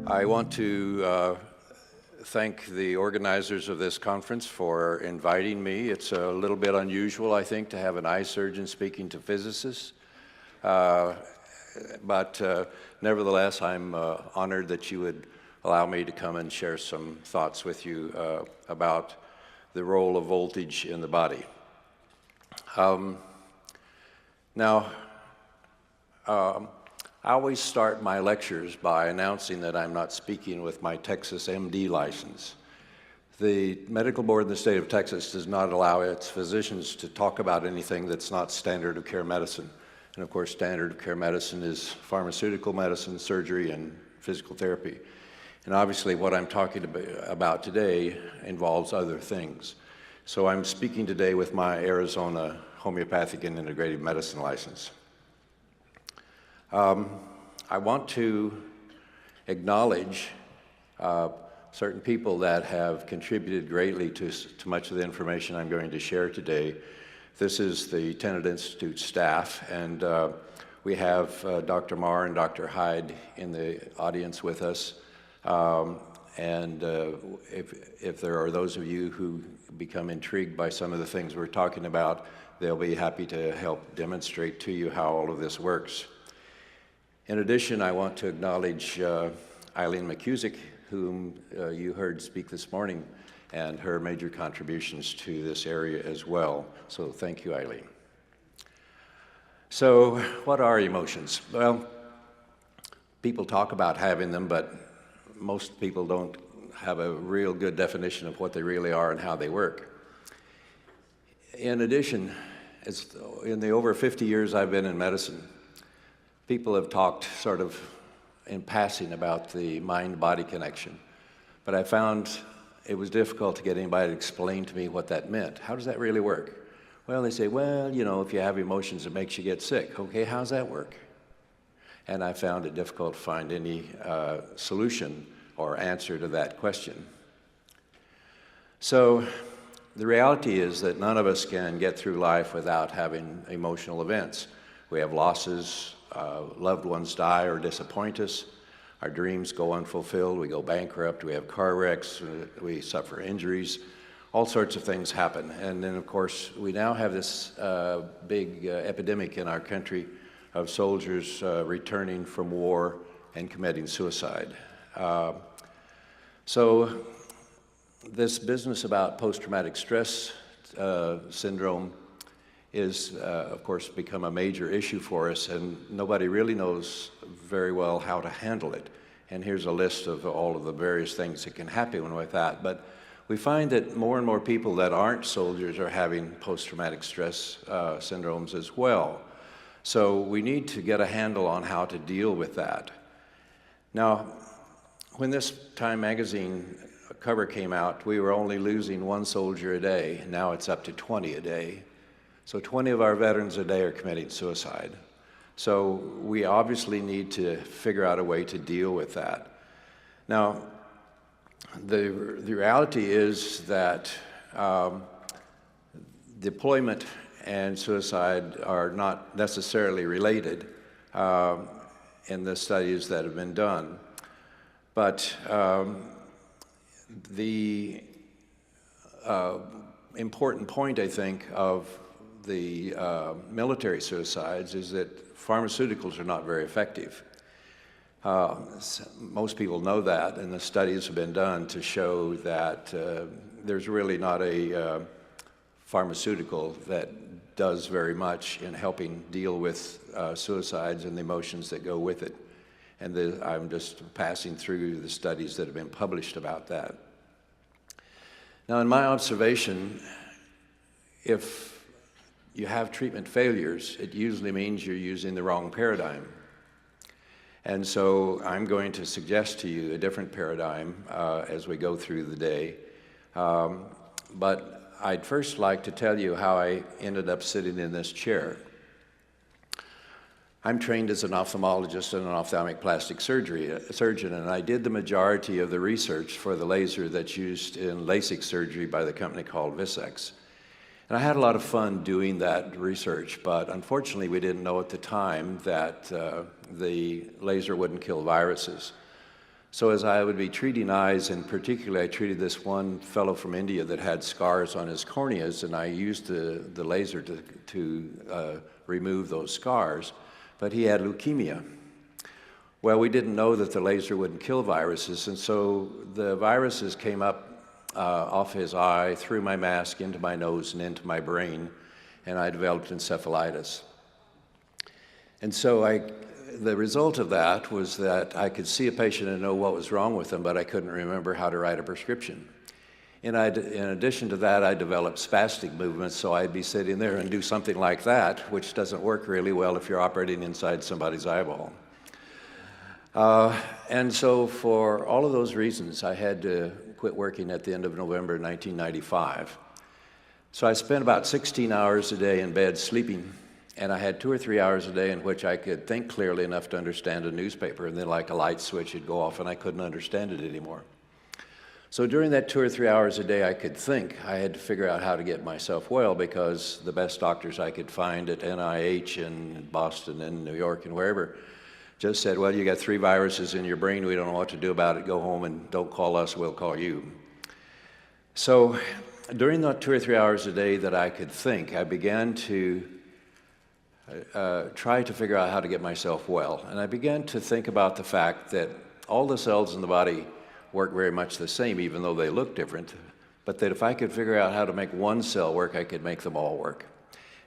I want to thank the organizers of this conference for inviting me. It's a little bit unusual, I think, to have an eye surgeon speaking to physicists. But nevertheless, I'm honored that you would allow me to come and share some thoughts with you about the role of voltage in the body. I always start my lectures by announcing that I'm not speaking with my Texas MD license. The medical board in the state of Texas does not allow its physicians to talk about anything that's not standard of care medicine. And of course, standard of care medicine is pharmaceutical medicine, surgery, and physical therapy. And obviously what I'm talking about today involves other things. So I'm speaking today with my Arizona homeopathic and integrative medicine license. I want to acknowledge certain people that have contributed greatly to much of the information I'm going to share today. This is the Tennant Institute staff, and we have Dr. Marr and Dr. Hyde in the audience with us. If there are those of you who become intrigued by some of the things we're talking about, they'll be happy to help demonstrate to you how all of this works. In addition, I want to acknowledge Eileen McCusick, whom you heard speak this morning, and her major contributions to this area as well. So thank you, Eileen. So what are emotions? Well, people talk about having them, but most people don't have a real good definition of what they really are and how they work. In addition, in the over 50 years I've been in medicine, people have talked sort of in passing about the mind-body connection, but I found it was difficult to get anybody to explain to me what that meant. How does that really work? Well, they say, well, you know, if you have emotions, it makes you get sick. Okay, how's that work? And I found it difficult to find any solution or answer to that question. So the reality is that none of us can get through life without having emotional events. We have losses, loved ones die or disappoint us, our dreams go unfulfilled, we go bankrupt, we have car wrecks, we suffer injuries, all sorts of things happen. And then of course we now have this big epidemic in our country of soldiers returning from war and committing suicide. So this business about post-traumatic stress syndrome is, of course, become a major issue for us, and nobody really knows very well how to handle it. And here's a list of all of the various things that can happen with that. But we find that more and more people that aren't soldiers are having post-traumatic stress syndromes as well. So we need to get a handle on how to deal with that. Now, when this Time magazine cover came out, we were only losing 1 soldier a day. Now it's up to 20 a day. So 20 of our veterans a day are committing suicide. So we obviously need to figure out a way to deal with that. Now, the reality is that deployment and suicide are not necessarily related in the studies that have been done. But the important point, I think, of the military suicides is that pharmaceuticals are not very effective. Most people know that, and the studies have been done to show that there's really not a pharmaceutical that does very much in helping deal with suicides and the emotions that go with it. And I'm just passing through the studies that have been published about that. Now, in my observation, if you have treatment failures, it usually means you're using the wrong paradigm. And so I'm going to suggest to you a different paradigm as we go through the day. But I'd first like to tell you how I ended up sitting in this chair. I'm trained as an ophthalmologist and an ophthalmic plastic surgeon, and I did the majority of the research for the laser that's used in LASIK surgery by the company called Vissix. And I had a lot of fun doing that research, but unfortunately we didn't know at the time that the laser wouldn't kill viruses. So as I would be treating eyes, and particularly I treated this one fellow from India that had scars on his corneas, and I used the laser to remove those scars, but he had leukemia. Well, we didn't know that the laser wouldn't kill viruses, and so the viruses came up off his eye, through my mask, into my nose, and into my brain, and I developed encephalitis. And so the result of that was that I could see a patient and know what was wrong with them, but I couldn't remember how to write a prescription. And in addition to that, I developed spastic movements, so I'd be sitting there and do something like that, which doesn't work really well if you're operating inside somebody's eyeball. And so for all of those reasons, I had to quit working at the end of November 1995. So I spent about 16 hours a day in bed sleeping, and I had 2 or 3 hours a day in which I could think clearly enough to understand a newspaper, and then like a light switch would go off and I couldn't understand it anymore. So during that 2 or 3 hours a day I could think, I had to figure out how to get myself well, because the best doctors I could find at NIH in Boston and New York and wherever just said, well, you got 3 viruses in your brain, we don't know what to do about it, go home and don't call us, we'll call you. So during that 2 or 3 hours a day that I could think, I began to try to figure out how to get myself well. And I began to think about the fact that all the cells in the body work very much the same, even though they look different, but that if I could figure out how to make one cell work, I could make them all work.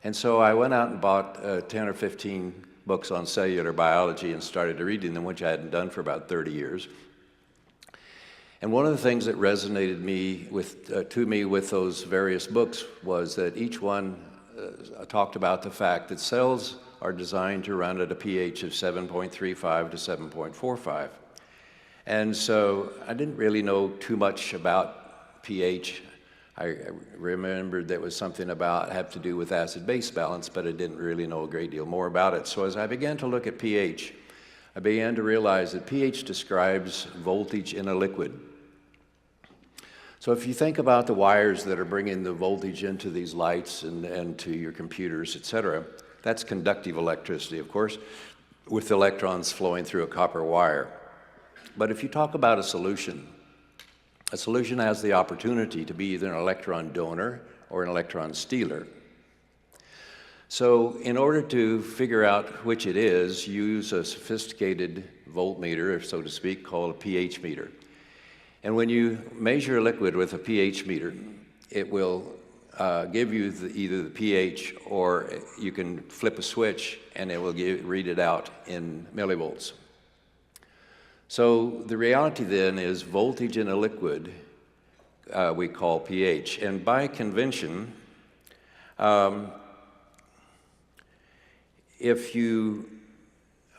And so I went out and bought 10 or 15 books on cellular biology and started reading them, which I hadn't done for about 30 years. And one of the things that resonated to me with those various books was that each one talked about the fact that cells are designed to run at a pH of 7.35 to 7.45. And so I didn't really know too much about pH. I remembered there was something had to do with acid-base balance, but I didn't really know a great deal more about it. So as I began to look at pH, I began to realize that pH describes voltage in a liquid. So if you think about the wires that are bringing the voltage into these lights and to your computers, et cetera, that's conductive electricity, of course, with electrons flowing through a copper wire. But if you talk about a solution has the opportunity to be either an electron donor or an electron stealer. So in order to figure out which it is, you use a sophisticated voltmeter, so to speak, called a pH meter. And when you measure a liquid with a pH meter, it will give you either the pH, or you can flip a switch and it will read it out in millivolts. So the reality then is voltage in a liquid we call pH. And by convention, if you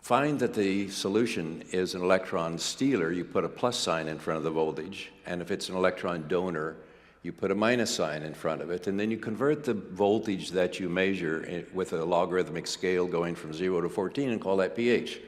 find that the solution is an electron stealer, you put a plus sign in front of the voltage. And if it's an electron donor, you put a minus sign in front of it. And then you convert the voltage that you measure with a logarithmic scale going from 0 to 14 and call that pH.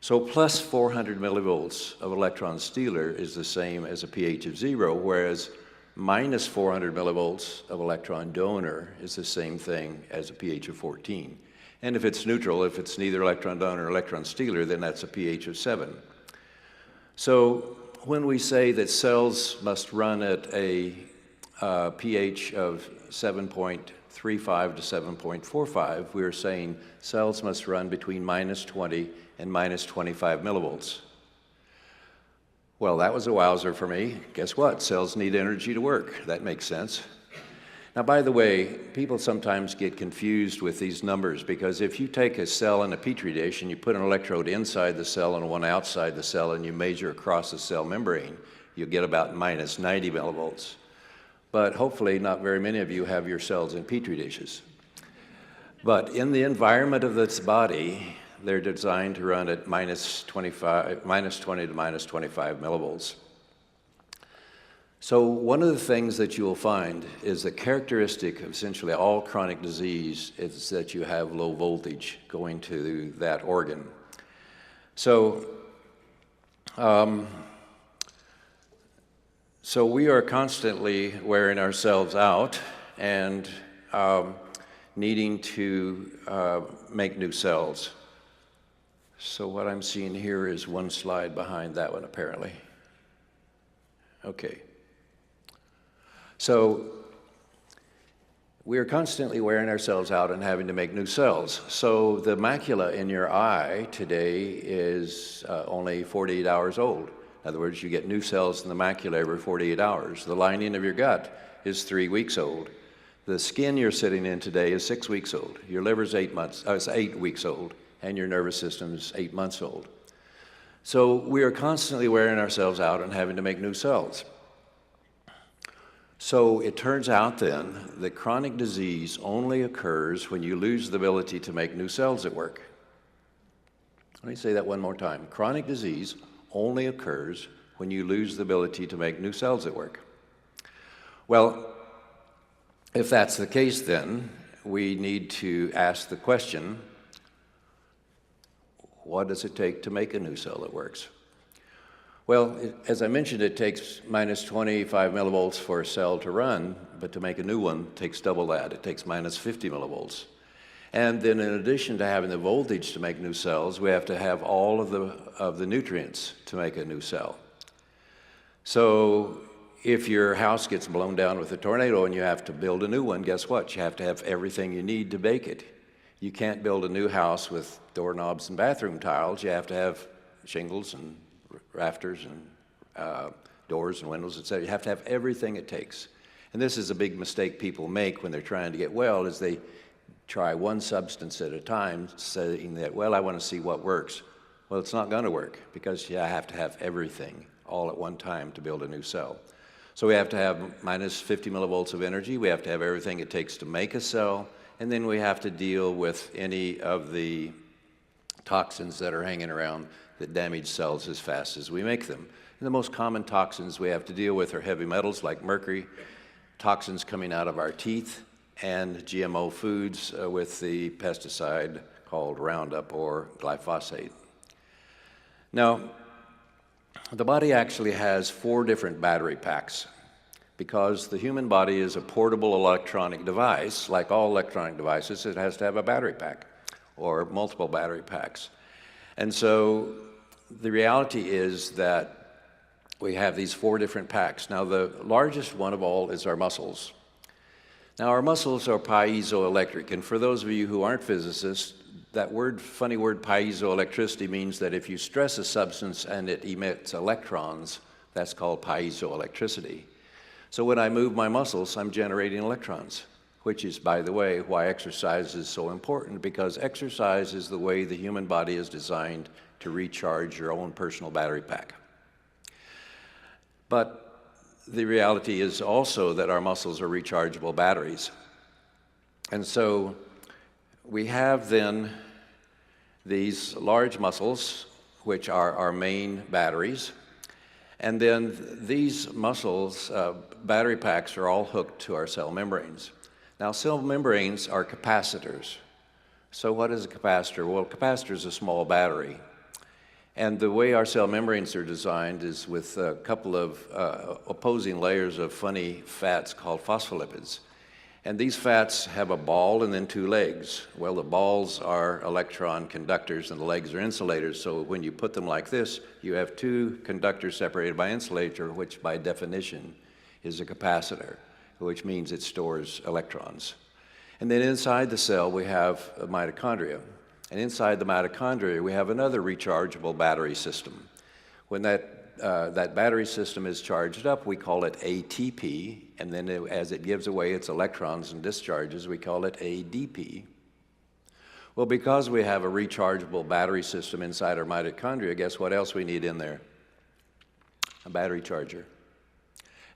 So plus 400 millivolts of electron stealer is the same as a pH of 0, whereas minus 400 millivolts of electron donor is the same thing as a pH of 14. And if it's neutral, if it's neither electron donor or electron stealer, then that's a pH of 7. So when we say that cells must run at a pH of 7.35 to 7.45, we're saying cells must run between minus 20 and minus 25 millivolts. Well, that was a wowzer for me. Guess what? Cells need energy to work. That makes sense. Now, by the way, people sometimes get confused with these numbers, because if you take a cell in a petri dish and you put an electrode inside the cell and one outside the cell and you measure across the cell membrane, you'll get about minus 90 millivolts. But hopefully not very many of you have your cells in petri dishes. But in the environment of this body, they're designed to run at minus 20 to minus 25 millivolts. So one of the things that you will find is the characteristic of essentially all chronic disease is that you have low voltage going to that organ. So, so we are constantly wearing ourselves out and needing to make new cells. So what I'm seeing here is one slide behind that one, apparently. Okay. So we are constantly wearing ourselves out and having to make new cells. So the macula in your eye today is only 48 hours old. In other words, you get new cells in the macula every 48 hours. The lining of your gut is 3 weeks old. The skin you're sitting in today is 6 weeks old. Your liver's 8 weeks old, and your nervous system's 8 months old. So we are constantly wearing ourselves out and having to make new cells. So it turns out then that chronic disease only occurs when you lose the ability to make new cells at work. Let me say that one more time. Chronic disease only occurs when you lose the ability to make new cells at work. Well, if that's the case, then we need to ask the question, what does it take to make a new cell that works? Well, as I mentioned, it takes minus 25 millivolts for a cell to run, but to make a new one takes double that. It takes minus 50 millivolts. And then in addition to having the voltage to make new cells, we have to have all of the nutrients to make a new cell. So if your house gets blown down with a tornado and you have to build a new one, guess what? You have to have everything you need to bake it. You can't build a new house with doorknobs and bathroom tiles. You have to have shingles and rafters and doors and windows, etc. You have to have everything it takes. And this is a big mistake people make when they're trying to get well, is they try one substance at a time, saying that, well, I want to see what works. Well, it's not going to work, because I have to have everything all at one time to build a new cell. So we have to have minus 50 millivolts of energy. We have to have everything it takes to make a cell. And then we have to deal with any of the toxins that are hanging around that damage cells as fast as we make them. And the most common toxins we have to deal with are heavy metals like mercury, toxins coming out of our teeth, and GMO foods with the pesticide called Roundup or glyphosate. Now, the body actually has 4 different battery packs, because the human body is a portable electronic device. Like all electronic devices, it has to have a battery pack or multiple battery packs. And so the reality is that we have these 4 different packs. Now, the largest one of all is our muscles. Now, our muscles are piezoelectric, and for those of you who aren't physicists, that funny word piezoelectricity means that if you stress a substance and it emits electrons, that's called piezoelectricity. So when I move my muscles, I'm generating electrons, which is, by the way, why exercise is so important, because exercise is the way the human body is designed to recharge your own personal battery pack. But the reality is also that our muscles are rechargeable batteries. And so we have then these large muscles, which are our main batteries. And then these muscles, battery packs, are all hooked to our cell membranes. Now, cell membranes are capacitors. So what is a capacitor? Well, a capacitor is a small battery. And the way our cell membranes are designed is with a couple of opposing layers of funny fats called phospholipids. And these fats have a ball and then 2 legs. Well, the balls are electron conductors and the legs are insulators. So when you put them like this, you have 2 conductors separated by insulator, which by definition is a capacitor, which means it stores electrons. And then inside the cell, we have a mitochondria. And inside the mitochondria, we have another rechargeable battery system. When that battery system is charged up, we call it ATP, and then as it gives away its electrons and discharges, we call it ADP. Well, because we have a rechargeable battery system inside our mitochondria, guess what else we need in there? A battery charger.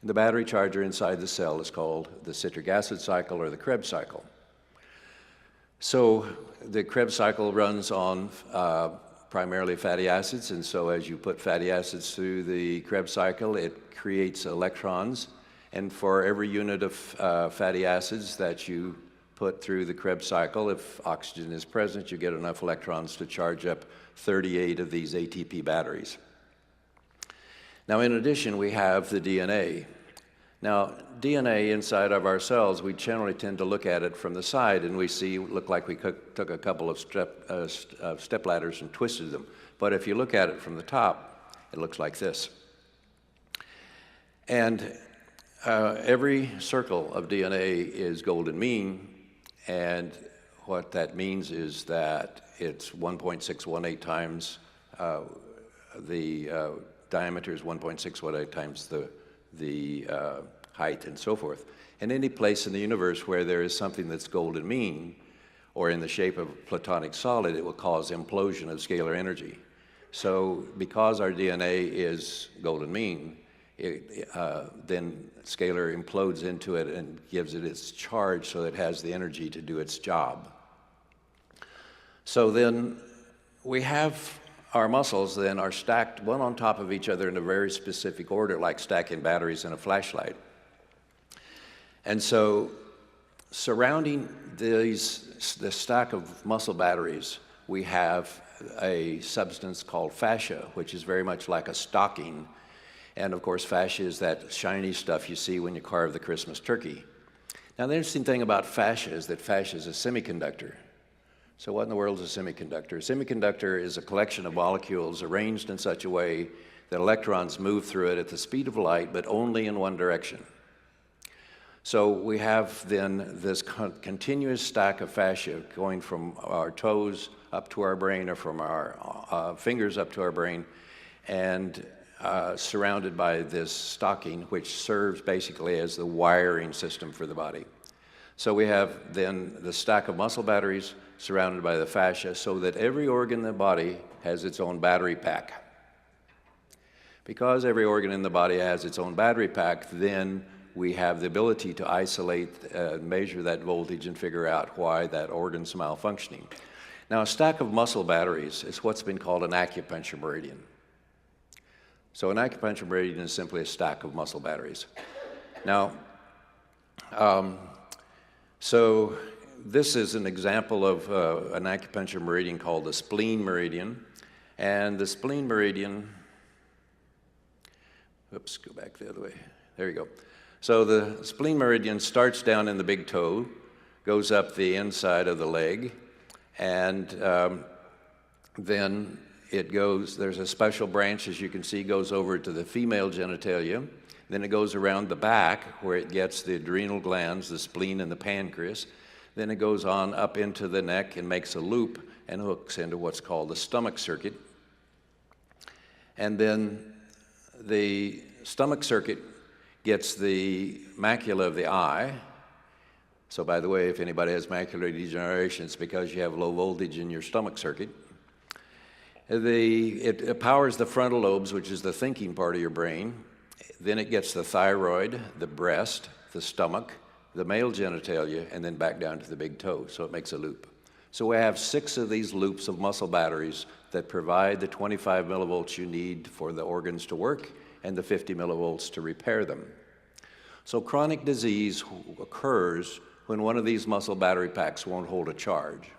And the battery charger inside the cell is called the citric acid cycle or the Krebs cycle. So the Krebs cycle runs on primarily fatty acids, and so as you put fatty acids through the Krebs cycle, it creates electrons, and for every unit of fatty acids that you put through the Krebs cycle, if oxygen is present, you get enough electrons to charge up 38 of these ATP batteries. Now, in addition, we have the DNA. Now, DNA inside of our cells, we generally tend to look at it from the side, and we look like we took a couple of step ladders and twisted them. But if you look at it from the top, it looks like this. And every circle of DNA is golden mean, and what that means is that it's 1.618 times the diameter is 1.618 times the height and so forth. And any place in the universe where there is something that's golden mean, or in the shape of a platonic solid, it will cause implosion of scalar energy. So because our DNA is golden mean, then scalar implodes into it and gives it its charge so that it has the energy to do its job. So then we have our muscles then are stacked one on top of each other in a very specific order, like stacking batteries in a flashlight. And so surrounding the stack of muscle batteries, we have a substance called fascia, which is very much like a stocking. And of course, fascia is that shiny stuff you see when you carve the Christmas turkey. Now, the interesting thing about fascia is that fascia is a semiconductor. So what in the world is a semiconductor? A semiconductor is a collection of molecules arranged in such a way that electrons move through it at the speed of light, but only in one direction. So we have then this continuous stack of fascia going from our toes up to our brain, or from our fingers up to our brain, and surrounded by this stocking, which serves basically as the wiring system for the body. So we have then the stack of muscle batteries surrounded by the fascia, so that every organ in the body has its own battery pack. Because every organ in the body has its own battery pack, then we have the ability to isolate, measure that voltage, and figure out why that organ's malfunctioning. Now, a stack of muscle batteries is what's been called an acupuncture meridian. So an acupuncture meridian is simply a stack of muscle batteries. Now, so this is an example of an acupuncture meridian called the spleen meridian. And the spleen meridian, oops, go back the other way. There you go. So the spleen meridian starts down in the big toe, goes up the inside of the leg, and then it goes, there's a special branch, as you can see, goes over to the female genitalia. Then it goes around the back where it gets the adrenal glands, the spleen and the pancreas. Then it goes on up into the neck and makes a loop and hooks into what's called the stomach circuit. And then the stomach circuit gets the macula of the eye. So by the way, if anybody has macular degeneration, it's because you have low voltage in your stomach circuit. It powers the frontal lobes, which is the thinking part of your brain. Then it gets the thyroid, the breast, the stomach, the male genitalia, and then back down to the big toe, so it makes a loop. So we have 6 of these loops of muscle batteries that provide the 25 millivolts you need for the organs to work and the 50 millivolts to repair them. So chronic disease occurs when one of these muscle battery packs won't hold a charge.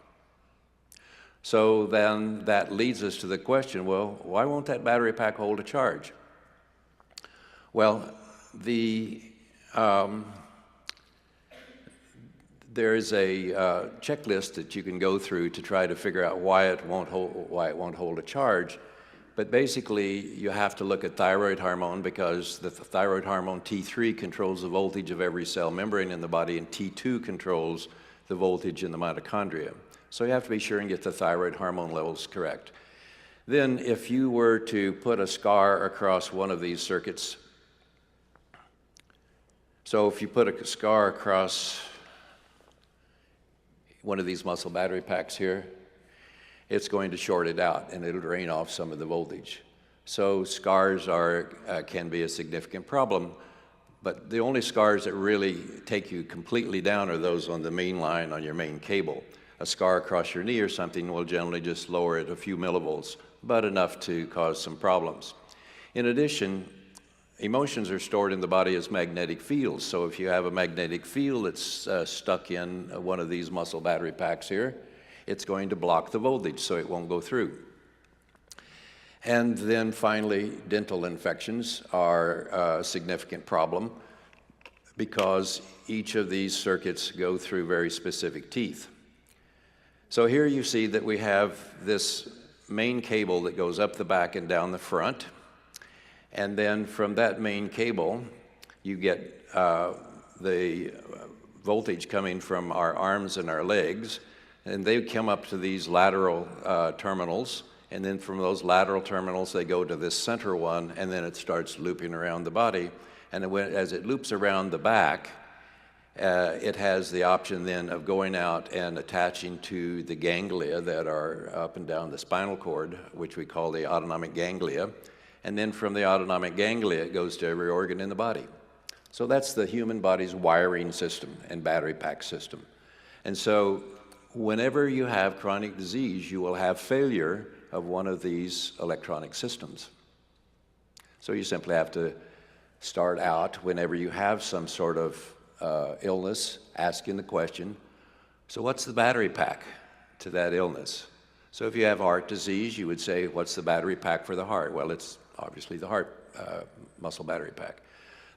So then that leads us to the question, well, why won't that battery pack hold a charge? Well, there is a checklist that you can go through to try to figure out why it won't hold a charge. But basically, you have to look at thyroid hormone, because the thyroid hormone T3 controls the voltage of every cell membrane in the body, and T2 controls the voltage in the mitochondria. So you have to be sure and get the thyroid hormone levels correct. Then if you were to put a scar across one of these circuits, so if you put a scar across one of these muscle battery packs here, it's going to short it out and it'll drain off some of the voltage. So scars can be a significant problem, but the only scars that really take you completely down are those on the main line on your main cable. A scar across your knee or something will generally just lower it a few millivolts, but enough to cause some problems. In addition, emotions are stored in the body as magnetic fields. So if you have a magnetic field that's stuck in one of these muscle battery packs here, it's going to block the voltage so it won't go through. And then finally, dental infections are a significant problem. because each of these circuits go through very specific teeth. So here you see that we have this main cable that goes up the back and down the front. And then from that main cable, you get the voltage coming from our arms and our legs. And they come up to these lateral terminals. And then from those lateral terminals, they go to this center one, and then it starts looping around the body. And as it loops around the back, it has the option then of going out and attaching to the ganglia that are up and down the spinal cord, which we call the autonomic ganglia. And then from the autonomic ganglia, it goes to every organ in the body. So that's the human body's wiring system and battery pack system. And so whenever you have chronic disease, you will have failure of one of these electronic systems. So you simply have to start out whenever you have some sort of illness, asking the question, so what's the battery pack to that illness? So if you have heart disease, you would say, what's the battery pack for the heart? Well, it's obviously the heart muscle battery pack.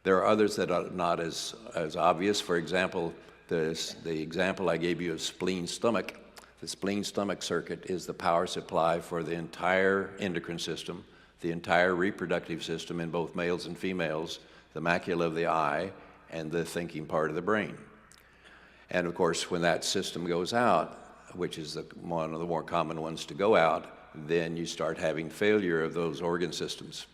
There are others that are not as obvious. For example, the example I gave you of spleen-stomach. The spleen-stomach circuit is the power supply for the entire endocrine system, the entire reproductive system in both males and females, the macula of the eye, and the thinking part of the brain. And of course, when that system goes out, which is one of the more common ones to go out, then you start having failure of those organ systems.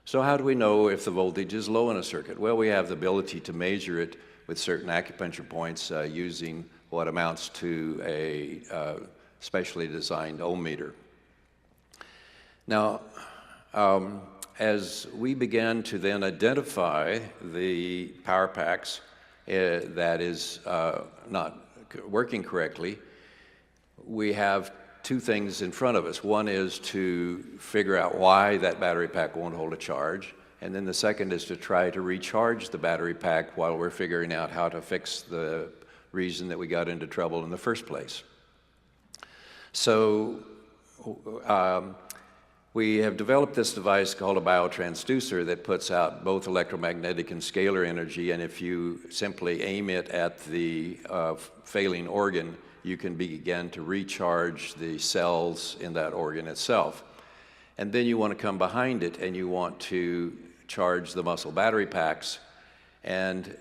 So how do we know if the voltage is low in a circuit? Well, we have the ability to measure it with certain acupuncture points using what amounts to a specially designed ohm meter. Now, as we began to then identify the power packs that is not working correctly, we have two things in front of us. One is to figure out why that battery pack won't hold a charge, and then the second is to try to recharge the battery pack while we're figuring out how to fix the reason that we got into trouble in the first place. So we have developed this device called a biotransducer that puts out both electromagnetic and scalar energy, and if you simply aim it at the failing organ, you can begin to recharge the cells in that organ itself. And then you want to come behind it and you want to charge the muscle battery packs. And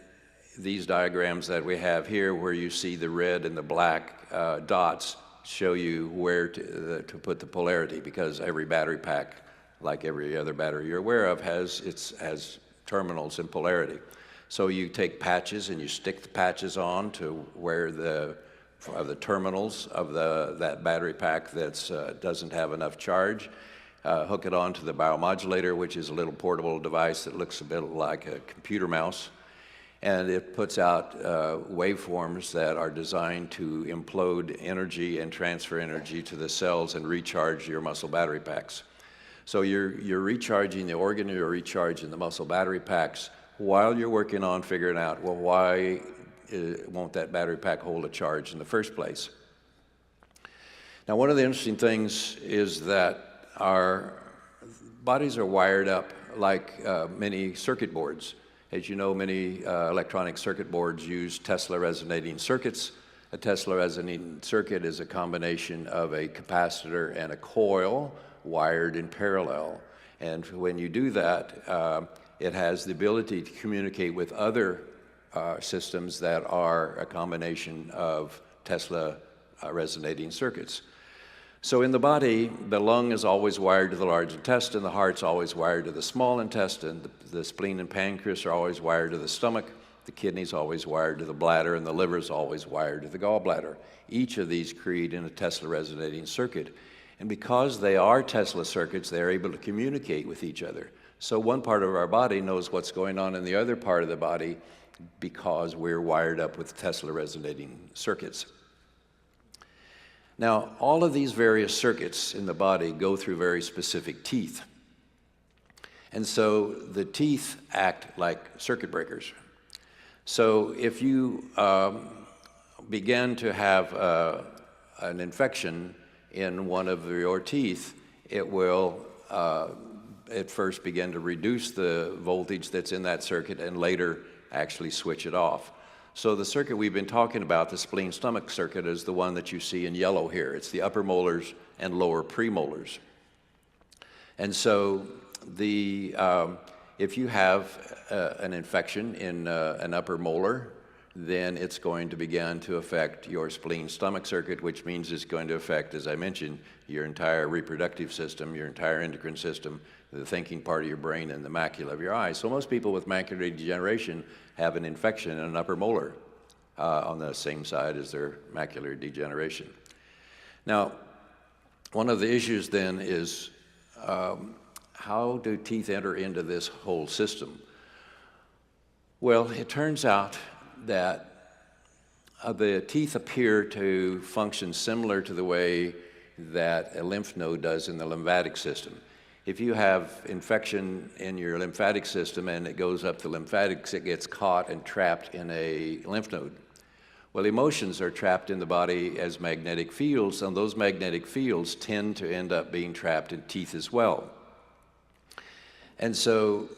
these diagrams that we have here, where you see the red and the black dots, show you where to put the polarity, because every battery pack, like every other battery you're aware of, has terminals and polarity. So you take patches and you stick the patches on to where the terminals of that battery pack that doesn't have enough charge. Hook it onto the biomodulator, which is a little portable device that looks a bit like a computer mouse. And it puts out waveforms that are designed to implode energy and transfer energy to the cells and recharge your muscle battery packs. So you're recharging the organ, you're recharging the muscle battery packs while you're working on figuring out, well, why won't that battery pack hold a charge in the first place? Now, one of the interesting things is that our bodies are wired up like many circuit boards. As you know, many electronic circuit boards use Tesla resonating circuits. A Tesla resonating circuit is a combination of a capacitor and a coil wired in parallel. And when you do that, it has the ability to communicate with other systems that are a combination of Tesla resonating circuits. So in the body, the lung is always wired to the large intestine, the heart's always wired to the small intestine, the spleen and pancreas are always wired to the stomach, the kidney's always wired to the bladder, and the liver's always wired to the gallbladder. Each of these create in a Tesla resonating circuit. And because they are Tesla circuits, they're able to communicate with each other. So one part of our body knows what's going on in the other part of the body because we're wired up with Tesla resonating circuits. Now, all of these various circuits in the body go through very specific teeth. And so the teeth act like circuit breakers. So if you begin to have an infection in one of your teeth, it will at first begin to reduce the voltage that's in that circuit and later actually switch it off. So the circuit we've been talking about, the spleen-stomach circuit, is the one that you see in yellow here. It's the upper molars and lower premolars. And so if you have an infection in an upper molar, then it's going to begin to affect your spleen-stomach circuit, which means it's going to affect, as I mentioned, your entire reproductive system, your entire endocrine system, the thinking part of your brain, and the macula of your eye. So most people with macular degeneration have an infection in an upper molar on the same side as their macular degeneration. Now, one of the issues then is how do teeth enter into this whole system? Well, it turns out that the teeth appear to function similar to the way that a lymph node does in the lymphatic system. If you have infection in your lymphatic system and it goes up the lymphatics, it gets caught and trapped in a lymph node. Well, emotions are trapped in the body as magnetic fields, and those magnetic fields tend to end up being trapped in teeth as well. And so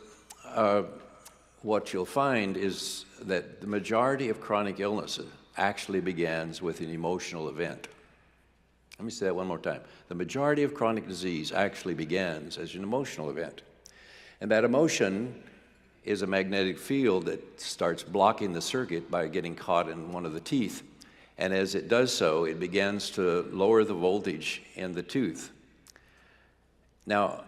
what you'll find is that the majority of chronic illness actually begins with an emotional event. Let me say that one more time. The majority of chronic disease actually begins as an emotional event. And that emotion is a magnetic field that starts blocking the circuit by getting caught in one of the teeth. And as it does so, it begins to lower the voltage in the tooth. Now,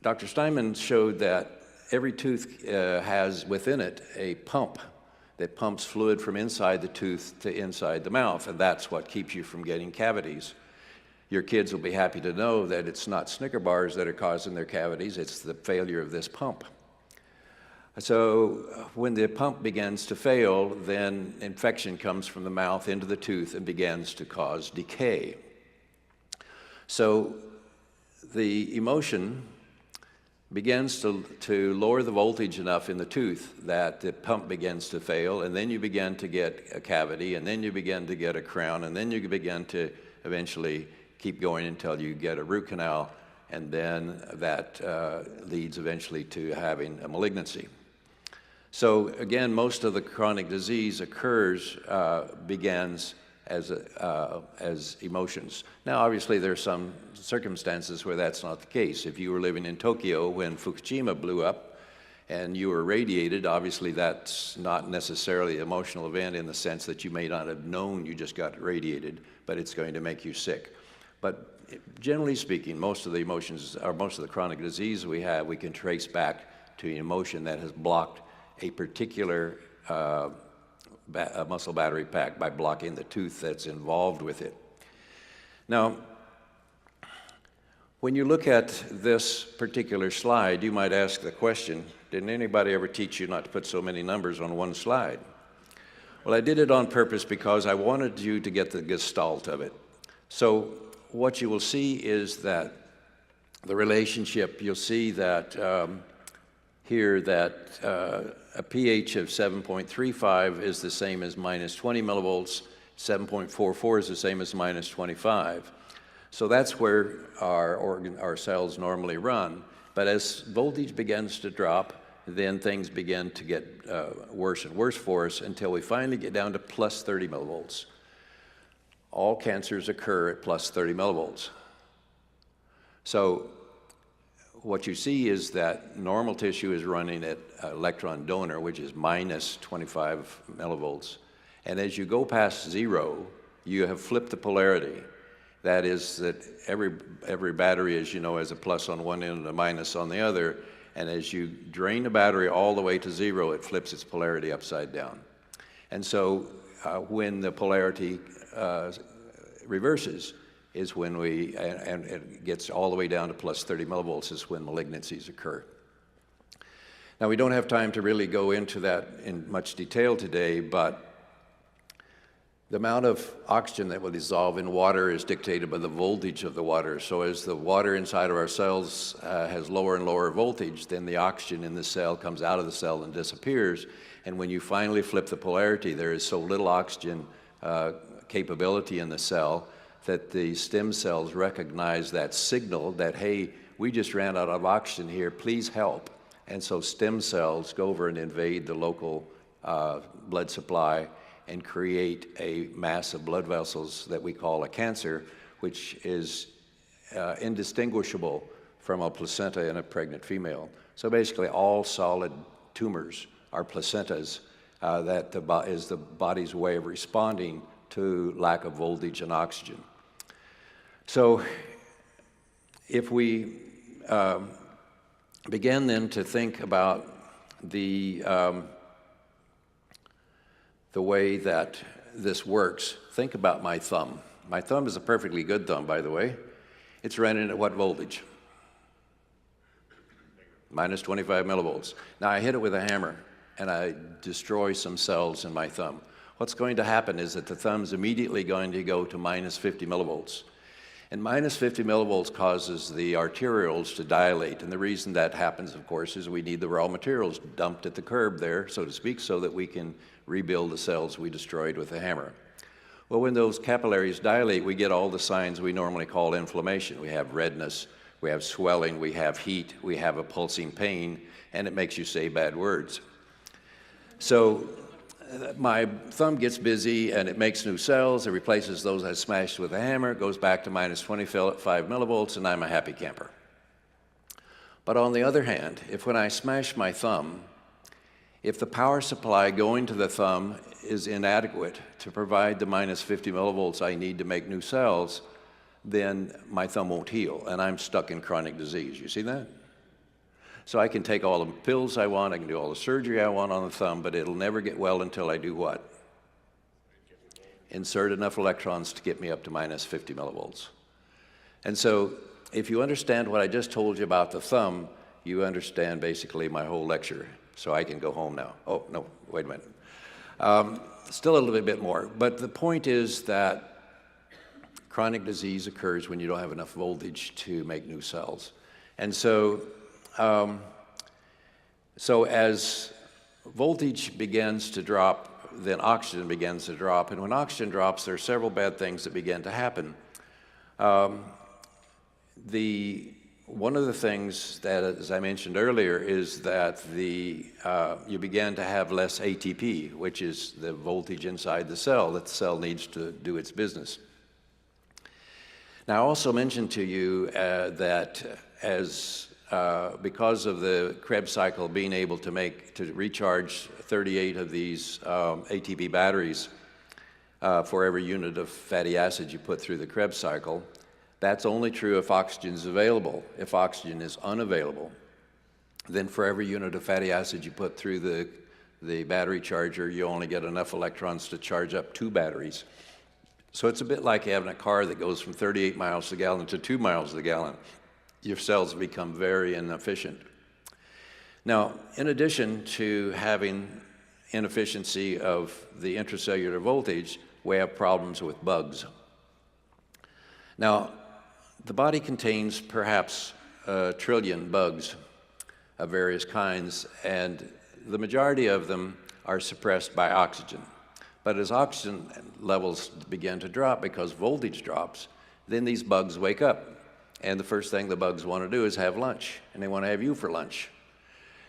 Dr. Steinman showed that every tooth has within it a pump that pumps fluid from inside the tooth to inside the mouth, and that's what keeps you from getting cavities. Your kids will be happy to know that it's not Snicker bars that are causing their cavities, it's the failure of this pump. So when the pump begins to fail, then infection comes from the mouth into the tooth and begins to cause decay. So the emotion begins to lower the voltage enough in the tooth that the pump begins to fail, and then you begin to get a cavity, and then you begin to get a crown, and then you begin to eventually keep going until you get a root canal, and then that leads eventually to having a malignancy. So again, most of the chronic disease begins as emotions. Now, obviously, there are some circumstances where that's not the case. If you were living in Tokyo when Fukushima blew up and you were radiated, obviously that's not necessarily an emotional event in the sense that you may not have known you just got radiated, but it's going to make you sick. But generally speaking, most of the emotions, or most of the chronic disease we have, we can trace back to an emotion that has blocked a particular a muscle battery pack by blocking the tooth that's involved with it. Now, when you look at this particular slide, you might ask the question, didn't anybody ever teach you not to put so many numbers on one slide? Well, I did it on purpose because I wanted you to get the gestalt of it. So what you will see is that the relationship, you'll see that here that a pH of 7.35 is the same as minus 20 millivolts, 7.44 is the same as minus 25. So that's where our cells normally run. But as voltage begins to drop, then things begin to get worse and worse for us until we finally get down to plus 30 millivolts. All cancers occur at plus 30 millivolts. So what you see is that normal tissue is running at electron donor, which is minus 25 millivolts. And as you go past zero, you have flipped the polarity. That is that every battery, as you know, has a plus on one end and a minus on the other. And as you drain the battery all the way to zero, it flips its polarity upside down. And so when the polarity reverses is when and it gets all the way down to plus 30 millivolts is when malignancies occur. Now, we don't have time to really go into that in much detail today, but the amount of oxygen that will dissolve in water is dictated by the voltage of the water. So as the water inside of our cells has lower and lower voltage, then the oxygen in the cell comes out of the cell and disappears. And when you finally flip the polarity, there is so little oxygen capability in the cell that the stem cells recognize that signal that, hey, we just ran out of oxygen here, please help. And so stem cells go over and invade the local blood supply and create a mass of blood vessels that we call a cancer, which is indistinguishable from a placenta in a pregnant female. So basically all solid tumors are placentas that is the body's way of responding to lack of voltage and oxygen. So if we begin then to think about the way that this works, think about my thumb. My thumb is a perfectly good thumb, by the way. It's running at what voltage? Minus 25 millivolts. Now I hit it with a hammer and I destroy some cells in my thumb. What's going to happen is that the thumb's immediately going to go to minus 50 millivolts. And minus 50 millivolts causes the arterioles to dilate. And the reason that happens, of course, is we need the raw materials dumped at the curb there, so to speak, so that we can rebuild the cells we destroyed with a hammer. Well, when those capillaries dilate, we get all the signs we normally call inflammation. We have redness, we have swelling, we have heat, we have a pulsing pain, and it makes you say bad words. So my thumb gets busy and it makes new cells, it replaces those I smashed with a hammer, it goes back to minus 25 millivolts, and I'm a happy camper. But on the other hand, if when I smash my thumb, if the power supply going to the thumb is inadequate to provide the minus 50 millivolts I need to make new cells, then my thumb won't heal, and I'm stuck in chronic disease. You see that? So I can take all the pills I want, I can do all the surgery I want on the thumb, but it'll never get well until I do what? Insert enough electrons to get me up to minus 50 millivolts. And so if you understand what I just told you about the thumb, you understand basically my whole lecture. So I can go home now. Oh, no, wait a minute. Still a little bit more. But the point is that chronic disease occurs when you don't have enough voltage to make new cells. And so as voltage begins to drop, then oxygen begins to drop. And when oxygen drops, there are several bad things that begin to happen. One of the things that, as I mentioned earlier, is that you begin to have less ATP, which is the voltage inside the cell that the cell needs to do its business. Now, I also mentioned to you that because of the Krebs cycle being able to recharge 38 of these ATP batteries for every unit of fatty acid you put through the Krebs cycle, that's only true if oxygen is available. If oxygen is unavailable, then for every unit of fatty acid you put through the battery charger, you only get enough electrons to charge up 2 batteries. So it's a bit like having a car that goes from 38 miles to the gallon to 2 miles to the gallon. Your cells become very inefficient. Now, in addition to having inefficiency of the intracellular voltage, we have problems with bugs. Now, the body contains perhaps 1 trillion bugs of various kinds, and the majority of them are suppressed by oxygen. But as oxygen levels begin to drop because voltage drops, then these bugs wake up. And the first thing the bugs want to do is have lunch, and they want to have you for lunch.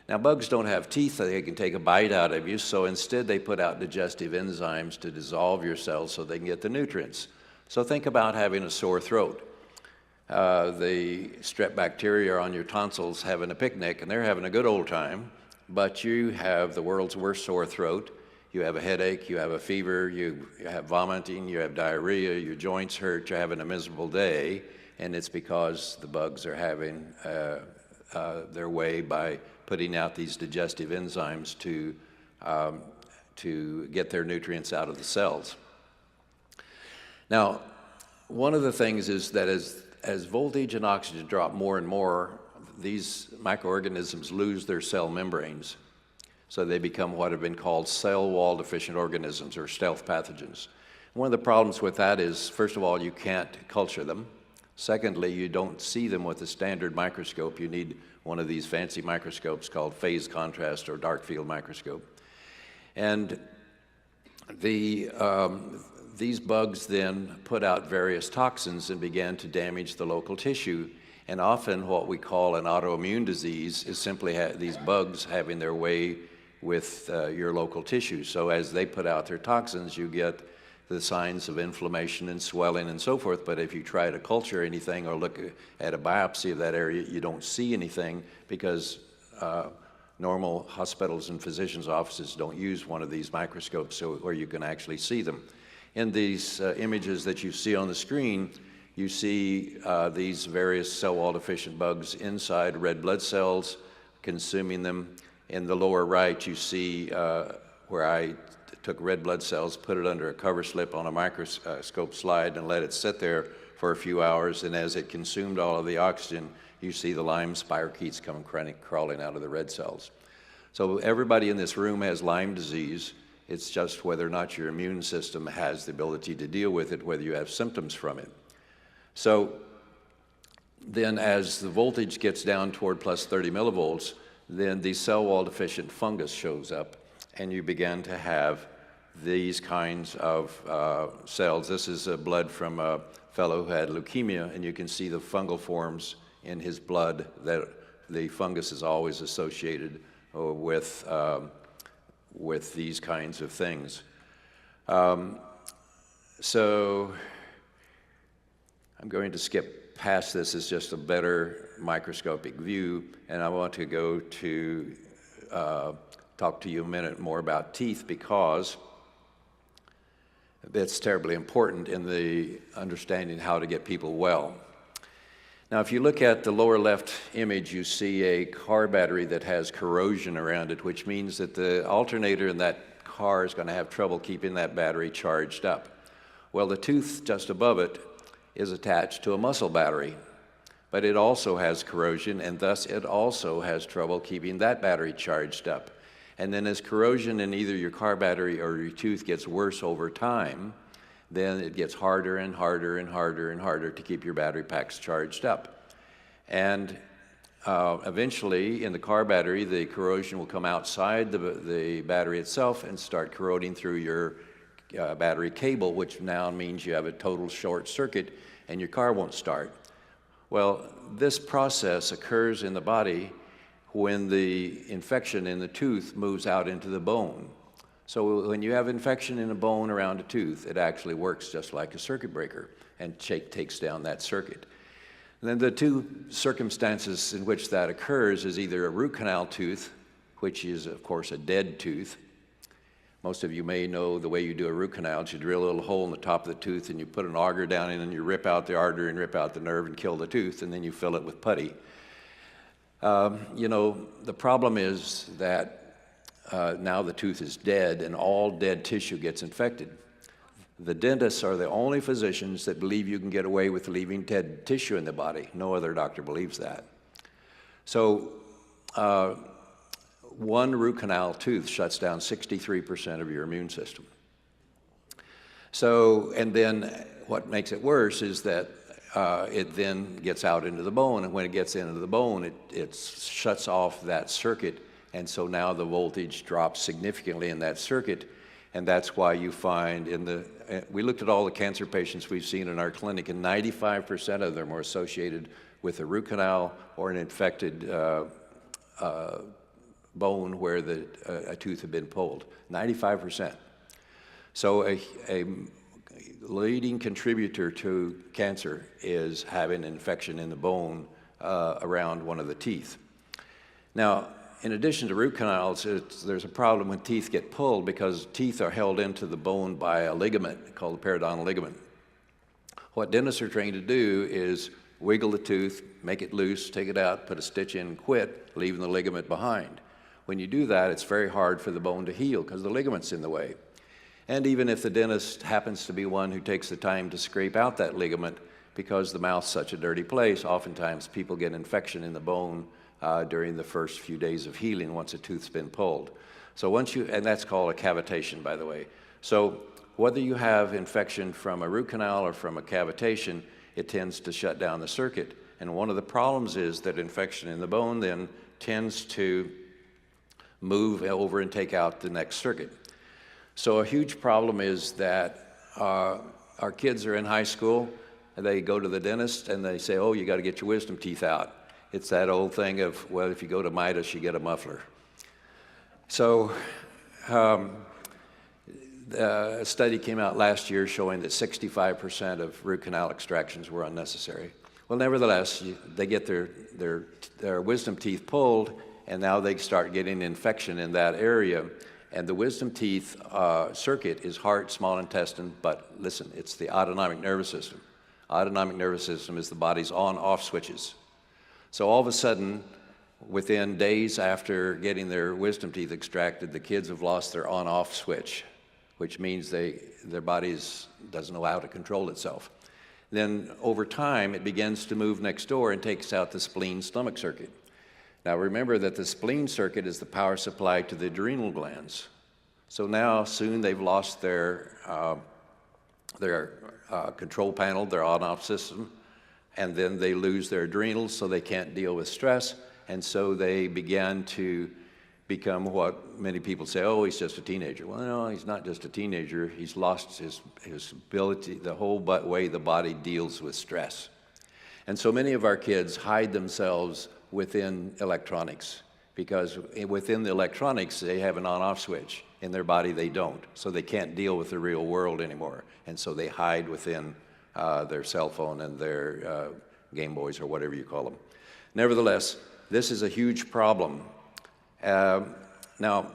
Now, bugs don't have teeth that they can take a bite out of you, so instead they put out digestive enzymes to dissolve your cells so they can get the nutrients. So think about having a sore throat. The strep bacteria are on your tonsils having a picnic, and they're having a good old time, but you have the world's worst sore throat. You have a headache, you have a fever, you have vomiting, you have diarrhea, your joints hurt, you're having a miserable day, and it's because the bugs are having their way by putting out these digestive enzymes to get their nutrients out of the cells. Now, one of the things is that as voltage and oxygen drop more and more, these microorganisms lose their cell membranes. So they become what have been called cell wall deficient organisms, or stealth pathogens. One of the problems with that is, first of all, you can't culture them. Secondly, you don't see them with a standard microscope. You need one of these fancy microscopes called phase contrast or dark field microscope. And these bugs then put out various toxins and began to damage the local tissue. And often what we call an autoimmune disease is simply these bugs having their way with your local tissues. So as they put out their toxins, you get the signs of inflammation and swelling and so forth. But if you try to culture anything or look at a biopsy of that area, you don't see anything because normal hospitals and physicians' offices don't use one of these microscopes where you can actually see them. In these images that you see on the screen, you see these various cell wall deficient bugs inside red blood cells consuming them. In the lower right, you see where I took red blood cells, put it under a cover slip on a microscope slide and let it sit there for a few hours, and as it consumed all of the oxygen, you see the Lyme spirochetes come crawling out of the red cells. So everybody in this room has Lyme disease. It's just whether or not your immune system has the ability to deal with it, whether you have symptoms from it. So then as the voltage gets down toward plus 30 millivolts, then the cell wall deficient fungus shows up, and you begin to have these kinds of cells. This is blood from a fellow who had leukemia, and you can see the fungal forms in his blood that the fungus is always associated with these kinds of things. So I'm going to skip past this as just a better microscopic view, and I want to go to talk to you a minute more about teeth, because it's terribly important in the understanding how to get people well. Now, if you look at the lower left image, you see a car battery that has corrosion around it, which means that the alternator in that car is going to have trouble keeping that battery charged up. Well, the tooth just above it is attached to a muscle battery, but it also has corrosion, and thus it also has trouble keeping that battery charged up. And then as corrosion in either your car battery or your tooth gets worse over time, then it gets harder and harder and harder and harder to keep your battery packs charged up. And eventually, in the car battery, the corrosion will come outside the battery itself and start corroding through your battery cable, which now means you have a total short circuit and your car won't start. Well, this process occurs in the body when the infection in the tooth moves out into the bone. So when you have infection in a bone around a tooth, it actually works just like a circuit breaker and takes down that circuit. And then the two circumstances in which that occurs is either a root canal tooth, which is, of course, a dead tooth. Most of you may know the way you do a root canal is you drill a little hole in the top of the tooth and you put an auger down in and you rip out the artery and rip out the nerve and kill the tooth, and then you fill it with putty. You know, the problem is that now the tooth is dead and all dead tissue gets infected. The dentists are the only physicians that believe you can get away with leaving dead tissue in the body. No other doctor believes that. So one root canal tooth shuts down 63% of your immune system. So, and then what makes it worse is that it then gets out into the bone, and when it gets into the bone, it shuts off that circuit, and so now the voltage drops significantly in that circuit, and that's why you find we looked at all the cancer patients we've seen in our clinic, and 95% of them were associated with a root canal or an infected bone where a tooth had been pulled, 95%. So a leading contributor to cancer is having an infection in the bone around one of the teeth. Now, in addition to root canals, there's a problem when teeth get pulled because teeth are held into the bone by a ligament called the periodontal ligament. What dentists are trained to do is wiggle the tooth, make it loose, take it out, put a stitch in, quit, leaving the ligament behind. When you do that, it's very hard for the bone to heal because the ligament's in the way. And even if the dentist happens to be one who takes the time to scrape out that ligament, because the mouth's such a dirty place, oftentimes people get infection in the bone during the first few days of healing once a tooth's been pulled. So and that's called a cavitation, by the way. So whether you have infection from a root canal or from a cavitation, it tends to shut down the circuit. And one of the problems is that infection in the bone then tends to move over and take out the next circuit. So a huge problem is that our kids are in high school, they go to the dentist and they say, oh, you got to get your wisdom teeth out. It's that old thing of, well, if you go to Midas, you get a muffler. So a study came out last year showing that 65% of root canal extractions were unnecessary. Well, nevertheless, they get their wisdom teeth pulled, and now they start getting infection in that area. And the wisdom teeth circuit is heart, small intestine, but listen, it's the autonomic nervous system. Autonomic nervous system is the body's on-off switches. So all of a sudden, within days after getting their wisdom teeth extracted, the kids have lost their on-off switch, which means their body doesn't know how to control itself. Then over time, it begins to move next door and takes out the spleen-stomach circuit. Now remember that the spleen circuit is the power supply to the adrenal glands. So now soon they've lost their control panel, their on-off system, and then they lose their adrenals, so they can't deal with stress, and so they began to become what many people say, oh, he's just a teenager. Well, no, he's not just a teenager. He's lost his ability, the whole way the body deals with stress. And so many of our kids hide themselves within electronics, because within the electronics, they have an on-off switch. In their body, they don't. So they can't deal with the real world anymore. And so they hide within their cell phone and their Game Boys or whatever you call them. Nevertheless, this is a huge problem. Now,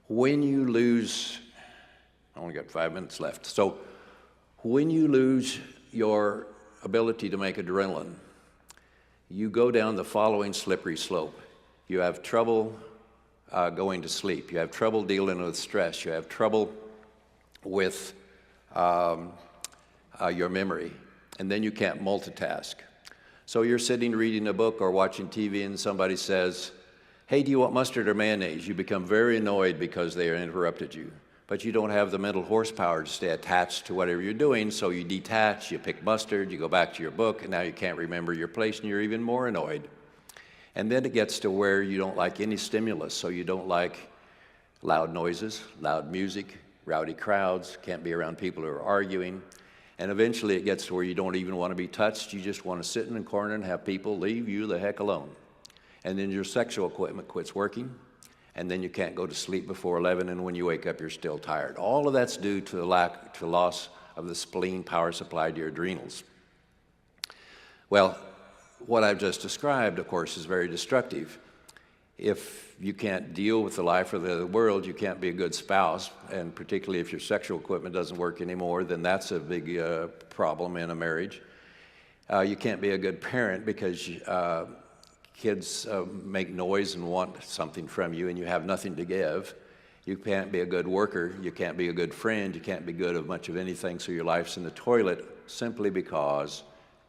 when you lose, I only got 5 minutes left. So when you lose your ability to make adrenaline, you go down the following slippery slope. You have trouble going to sleep. You have trouble dealing with stress. You have trouble with your memory. And then you can't multitask. So you're sitting reading a book or watching TV and somebody says, hey, do you want mustard or mayonnaise? You become very annoyed because they interrupted you. But you don't have the mental horsepower to stay attached to whatever you're doing, so you detach, you pick mustard, you go back to your book, and now you can't remember your place, and you're even more annoyed. And then it gets to where you don't like any stimulus, so you don't like loud noises, loud music, rowdy crowds, can't be around people who are arguing. And eventually it gets to where you don't even want to be touched, you just want to sit in a corner and have people leave you the heck alone. And then your sexual equipment quits working, and then you can't go to sleep before 11, and when you wake up, you're still tired. All of that's due to the loss of the spleen power supply to your adrenals. Well, what I've just described, of course, is very destructive. If you can't deal with the life of the world, you can't be a good spouse, and particularly if your sexual equipment doesn't work anymore, then that's a big problem in a marriage. You can't be a good parent because kids make noise and want something from you, and you have nothing to give. You can't be a good worker. You can't be a good friend. You can't be good of much of anything, so your life's in the toilet simply because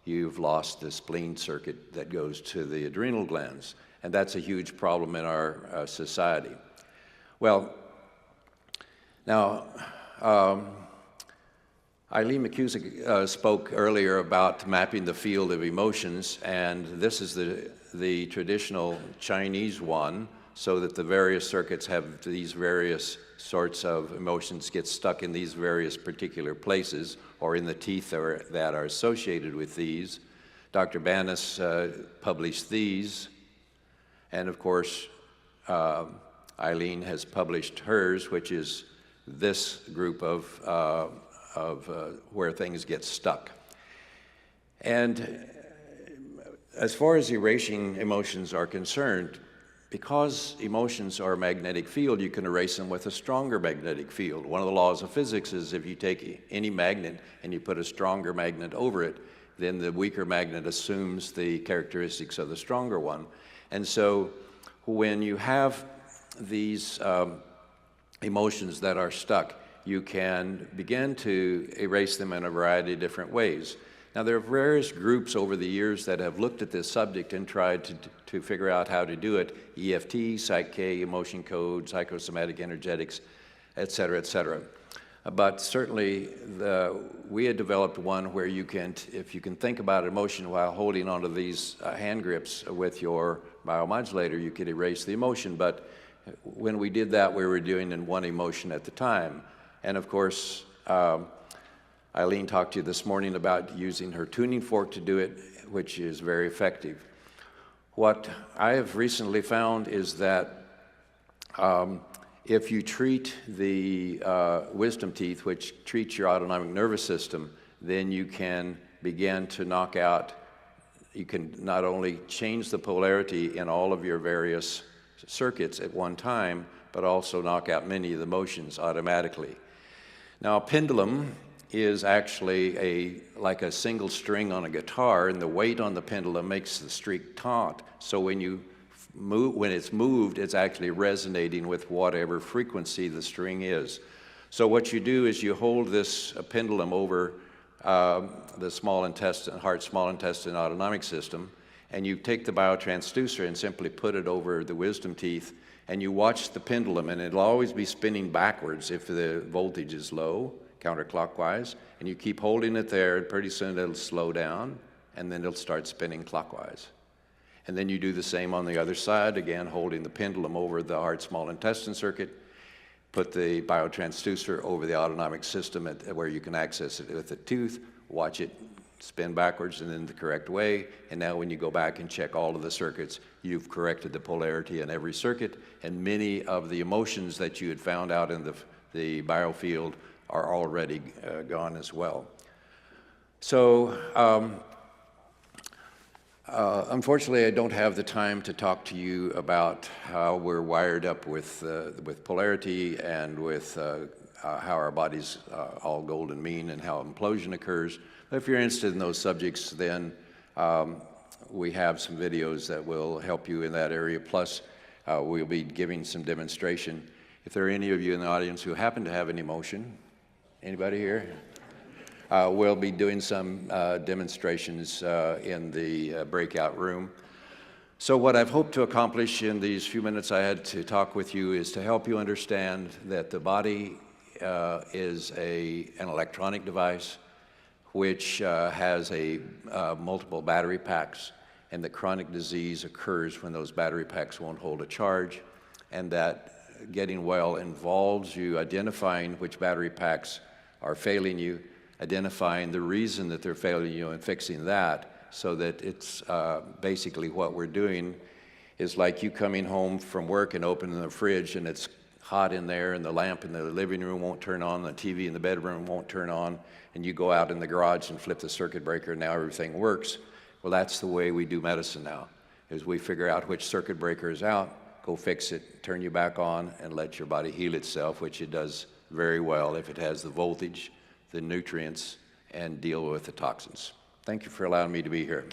you've lost the spleen circuit that goes to the adrenal glands. And that's a huge problem in our society. Well, now, Eileen McCusick spoke earlier about mapping the field of emotions, and this is the traditional Chinese one, so that the various circuits have these various sorts of emotions get stuck in these various particular places or in the teeth that are associated with these. Dr. Banas published these, and of course Eileen has published hers, which is this group of where things get stuck. And as far as erasing emotions are concerned, because emotions are a magnetic field, you can erase them with a stronger magnetic field. One of the laws of physics is if you take any magnet and you put a stronger magnet over it, then the weaker magnet assumes the characteristics of the stronger one. And so when you have these emotions that are stuck, you can begin to erase them in a variety of different ways. Now, there are various groups over the years that have looked at this subject and tried to figure out how to do it. EFT, Psych-K, emotion code, psychosomatic energetics, et cetera, et cetera. But certainly, we had developed one where you can, if you can think about emotion while holding onto these hand grips with your biomodulator, you could erase the emotion. But when we did that, we were doing in one emotion at the time. And of course, Eileen talked to you this morning about using her tuning fork to do it, which is very effective. What I have recently found is that if you treat the wisdom teeth, which treats your autonomic nervous system, then you can begin to knock out, you can not only change the polarity in all of your various circuits at one time, but also knock out many of the motions automatically. Now, a pendulum is actually like a single string on a guitar, and the weight on the pendulum makes the string taut. So when it's moved, it's actually resonating with whatever frequency the string is. So what you do is you hold this pendulum over the small intestine, heart, small intestine, autonomic system, and you take the biotransducer and simply put it over the wisdom teeth, and you watch the pendulum, and it'll always be spinning backwards if the voltage is low, counterclockwise, and you keep holding it there, and pretty soon it'll slow down, and then it'll start spinning clockwise. And then you do the same on the other side, again holding the pendulum over the heart small intestine circuit, put the biotransducer over the autonomic system where you can access it with a tooth, watch it spin backwards and in the correct way, and now when you go back and check all of the circuits, you've corrected the polarity in every circuit, and many of the emotions that you had found out in the biofield are already gone as well. So unfortunately, I don't have the time to talk to you about how we're wired up with polarity and with how our body's all golden mean and how implosion occurs. But if you're interested in those subjects, then we have some videos that will help you in that area. Plus, we'll be giving some demonstration. If there are any of you in the audience who happen to have an emotion, anybody here? We'll be doing some demonstrations in the breakout room. So what I've hoped to accomplish in these few minutes I had to talk with you is to help you understand that the body is an electronic device which has multiple battery packs, and that chronic disease occurs when those battery packs won't hold a charge, and that getting well involves you identifying which battery packs are failing you, identifying the reason that they're failing you and fixing that, so that it's basically what we're doing is like you coming home from work and opening the fridge and it's hot in there and the lamp in the living room won't turn on, the TV in the bedroom won't turn on, and you go out in the garage and flip the circuit breaker and now everything works. Well, that's the way we do medicine now, is we figure out which circuit breaker is out, go fix it, turn you back on, and let your body heal itself, which it does very well if it has the voltage, the nutrients, and deal with the toxins. Thank you for allowing me to be here.